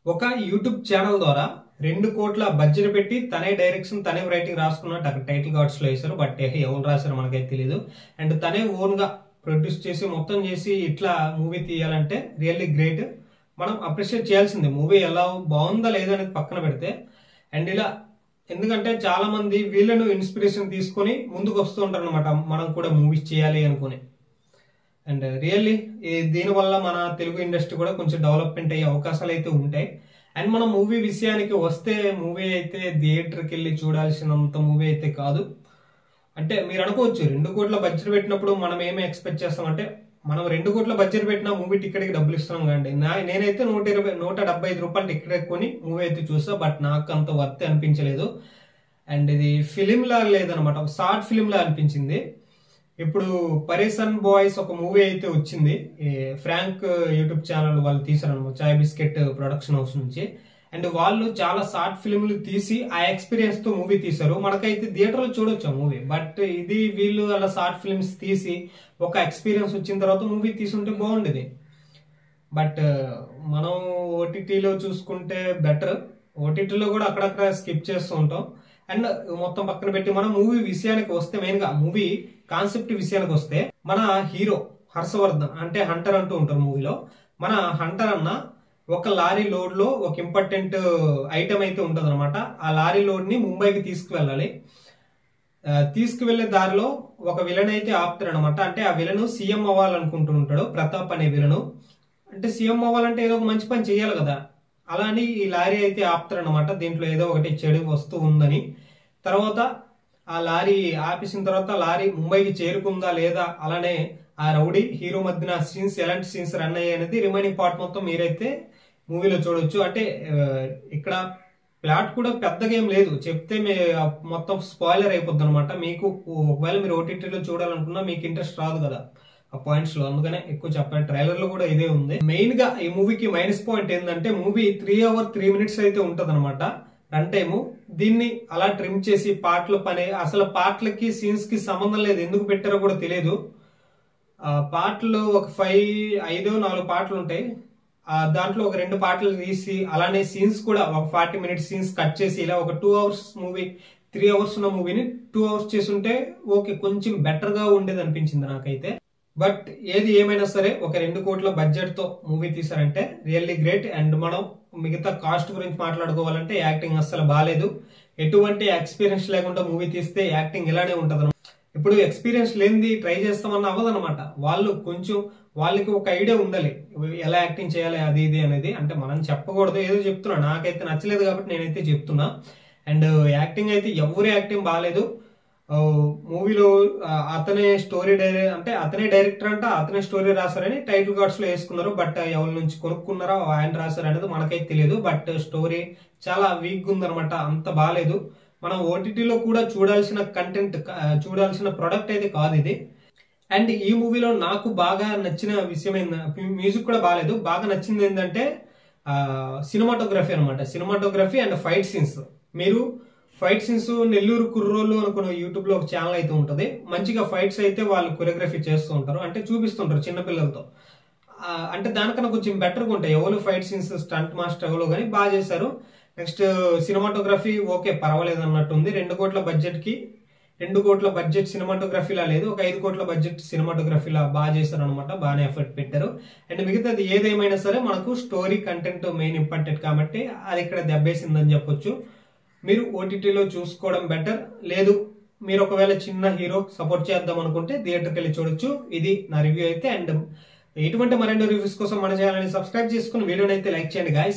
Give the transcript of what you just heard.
ఒక YouTube channel ద్వారా 2 కోట్ల బడ్జెట్ పెట్టి తనే డైరెక్షన్ తనే రైటింగ్ రాసుకున్నట్టు అక్కడ టైటిల్ కార్డ్స్ లో వేశారు. బట్ ఎవరు రాశారో మనకైతే తెలియదు. అండ్ తనే ఓన్ గా ప్రొడ్యూస్ చేసి మొత్తం చేసి ఇట్లా మూవీ తీయాలంటే రియల్లీ గ్రేట్. మనం అప్రిషియేట్ చేయాల్సిందే. మూవీ ఎలా బాగుందా లేదా అనేది పక్కన పెడితే. అండ్ ఇలా ఎందుకంటే చాలా మంది వీళ్ళను ఇన్స్పిరేషన్ తీసుకొని ముందుకు వస్తూ ఉంటారు అనమాట, మనం కూడా మూవీస్ చేయాలి అనుకుని. అండ్ రియల్లీ దీనివల్ల మన తెలుగు ఇండస్ట్రీ కూడా కొంచెం డెవలప్మెంట్ అయ్యే అవకాశాలు అయితే ఉంటాయి. అండ్ మనం మూవీ విషయానికి వస్తే మూవీ అయితే థియేటర్కి వెళ్ళి చూడాల్సినంత మూవీ అయితే కాదు. అంటే మీరు అనుకోవచ్చు 2 కోట్ల బడ్జెట్ పెట్టినప్పుడు మనం ఏమి ఎక్స్పెక్ట్ చేస్తాం అంటే, మనం 2 కోట్ల బడ్జెట్ పెట్టిన మూవీ టికెట్కి డబ్బులు ఇస్తున్నాం కండి. నేనైతే 175 రూపాయలు టికెట్ కొని మూవీ అయితే చూసా. బట్ నాకు అంత వర్త్ అనిపించలేదు. అండ్ ఇది ఫిలిం లా లేదనమాట, ఒక షార్ట్ ఫిలిం లా అనిపించింది. ఇప్పుడు పరేషన్ బాయ్స్ ఒక మూవీ అయితే వచ్చింది, ఫ్రాంక్ యూట్యూబ్ ఛానల్ వాళ్ళు తీసారనమాట, చాయ్ బిస్కెట్ ప్రొడక్షన్ హౌస్ నుంచి. అండ్ వాళ్ళు చాలా షార్ట్ ఫిల్మ్లు తీసి ఆ ఎక్స్పీరియన్స్ తో మూవీ తీశారు. మనకైతే థియేటర్ లో చూడొచ్చు ఆ మూవీ. బట్ ఇది వీళ్ళు అలా షార్ట్ ఫిల్మ్స్ తీసి ఒక ఎక్స్పీరియన్స్ వచ్చిన తర్వాత మూవీ తీసుంటే బాగుండేది. బట్ మనం ఓటీటీలో చూసుకుంటే బెటర్. ఓటీటీలో కూడా అక్కడక్కడ స్కిప్ చేస్తూ ఉంటాం. అండ్ మొత్తం పక్కన పెట్టి మనం మూవీ విషయానికి వస్తే, మెయిన్ గా మూవీ కాన్సెప్ట్ విషయానికి వస్తే, మన హీరో హర్షవర్ధన్ అంటే హంటర్ అంటూ ఉంటారు మూవీలో. మన హంటర్ అన్న ఒక లారీ లోడ్ లో ఒక ఇంపార్టెంట్ ఐటమ్ అయితే ఉంటది అనమాట. ఆ లారీ లోడ్ ని ముంబైకి తీసుకువెళ్ళాలి. తీసుకువెళ్లే దారిలో ఒక విలన్ అయితే ఆపుతాడు అనమాట. అంటే ఆ విలను సీఎం అవ్వాలనుకుంటూ ఉంటాడు, ప్రతాప్ అనే విలను. అంటే సీఎం అవ్వాలంటే ఏదో ఒక మంచి పని చేయాలి కదా. అలా అని ఈ లారీ అయితే ఆపుతాడు అనమాట. దీంట్లో ఏదో ఒకటి చెడు వస్తువు ఉందని. తర్వాత ఆ లారీ ఆపేసిన తర్వాత లారీ ముంబైకి చేరుకుందా లేదా, అలానే ఆ రౌడీ హీరో మధ్యన సీన్స్ ఎలాంటి సీన్స్ రన్ అయ్యాయి అనేది రిమైనింగ్ పార్ట్ మొత్తం మీరైతే మూవీలో చూడొచ్చు. అంటే ఇక్కడ ప్లాట్ కూడా పెద్దగా ఏం లేదు, చెప్తే మొత్తం స్పాయిలర్ అయిపోద్ది అనమాట మీకు. ఒకవేళ మీరు ఓటీటీలో చూడాలనుకున్నా మీకు ఇంట్రెస్ట్ రాదు కదా ఆ పాయింట్స్ లో, అందుకనే ఎక్కువ చెప్పాలి. ట్రైలర్ లో కూడా ఇదే ఉంది. మెయిన్ గా ఈ మూవీకి మైనస్ పాయింట్ ఏంటంటే, మూవీ 3 hours 3 minutes అయితే ఉంటది అనమాట రన్ టైము. దీన్ని అలా ట్రిమ్ చేసి పాటల పని, అసలు పాటలకి సీన్స్ కి సంబంధం లేదు, ఎందుకు పెట్టారో కూడా తెలియదు. పాటలు ఒక 4 పాటలు ఉంటాయి. దాంట్లో ఒక 2 పాటలు తీసి, అలానే సీన్స్ కూడా ఒక 40 minutes సీన్స్ కట్ చేసి, ఇలా ఒక 2 hours మూవీ, 3 hours ఉన్న మూవీని 2 hours చేసుంటే ఓకే, కొంచెం బెటర్ గా ఉండేది అనిపించింది నాకైతే. బట్ ఏది ఏమైనా సరే ఒక 2 కోట్ల బడ్జెట్ తో మూవీ తీసారంటే రియల్లీ గ్రేట్. అండ్ మనం మిగతా కాస్ట్ గురించి మాట్లాడుకోవాలంటే యాక్టింగ్ అస్సలు బాగాలేదు. ఎటువంటి ఎక్స్పీరియన్స్ లేకుండా మూవీ తీస్తే యాక్టింగ్ ఇలానే ఉంటది. ఇప్పుడు ఎక్స్పీరియన్స్ లేనిది ట్రై చేస్తామన్నా అవ్వదన్నమాట. వాళ్ళకి ఒక ఐడియా ఉండాలి ఎలా యాక్టింగ్ చేయాలి అది ఇది అనేది. అంటే మనం చెప్పకూడదు, ఏదో చెప్తున్నా, నాకైతే నచ్చలేదు కాబట్టి నేనైతే చెప్తున్నా. అండ్ యాక్టింగ్ అయితే ఎవరి యాక్టింగ్ బాగాలేదు మూవీలో. అతనే స్టోరీ అంటే అతనే డైరెక్టర్ అంట, అతనే స్టోరీ రాశారని టైటిల్ కార్డ్స్ లో వేసుకున్నారు. బట్ ఎవరి నుంచి కొనుక్కున్నారో ఆయన రాశారు అనేది మనకైతే తెలియదు. బట్ స్టోరీ చాలా వీక్ ఉందనమాట, అంత బాగాలేదు. మనం ఓటీటీలో కూడా చూడాల్సిన కంటెంట్, చూడాల్సిన ప్రొడక్ట్ అయితే కాదు ఇది. అండ్ ఈ మూవీలో నాకు బాగా నచ్చిన విషయం ఏంటంటే, మ్యూజిక్ కూడా బాగాలేదు. బాగా నచ్చింది ఏంటంటే సినిమాటోగ్రఫీ అనమాట. Cinematography and fight scenes. మీరు ఫైట్ సీన్స్ నెల్లూరు కుర్రోళ్ళు అనుకున్న యూట్యూబ్ లో ఒక ఛానల్ అయితే ఉంటది. మంచిగా ఫైట్స్ అయితే వాళ్ళు కొరియోగ్రఫీ చేస్తూ ఉంటారు, అంటే చూపిస్తుంటారు చిన్నపిల్లలతో. అంటే దానికన్నా కొంచెం బెటర్గా ఉంటాయి. ఎవరు ఫైట్ సీన్స్ స్టంట్ మాస్టర్ ఎవరో కానీ బాగా చేశారు. నెక్స్ట్ సినిమాటోగ్రఫీ ఓకే, పర్వాలేదు అన్నట్టుంది. 2 కోట్ల బడ్జెట్ కి 2 కోట్ల బడ్జెట్ సినిమాటోగ్రఫీలా లేదు, ఒక 5 కోట్ల బడ్జెట్ సినిమాటోగ్రఫీలా బాగా చేశారు అనమాట. బాగానే ఎఫర్ట్ పెట్టారు. అండ్ మిగతాది ఏదేమైనా సరే మనకు స్టోరీ కంటెంట్ మెయిన్ ఇంపార్టెంట్ కాబట్టి అది ఇక్కడ దెబ్బేసిందని చెప్పొచ్చు. మీరు ఓటీటీలో చూసుకోవడం బెటర్. లేదు మీరు ఒకవేళ చిన్న హీరో సపోర్ట్ చేద్దాం అనుకుంటే థియేటర్కి వెళ్ళి చూడొచ్చు. ఇది నా రివ్యూ అయితే. అండ్ ఇటువంటి మరిన్ని రివ్యూస్ కోసం మన ఛానల్ని సబ్స్క్రైబ్ చేసుకుని వీడియోని అయితే లైక్ చేయండి గాయస్.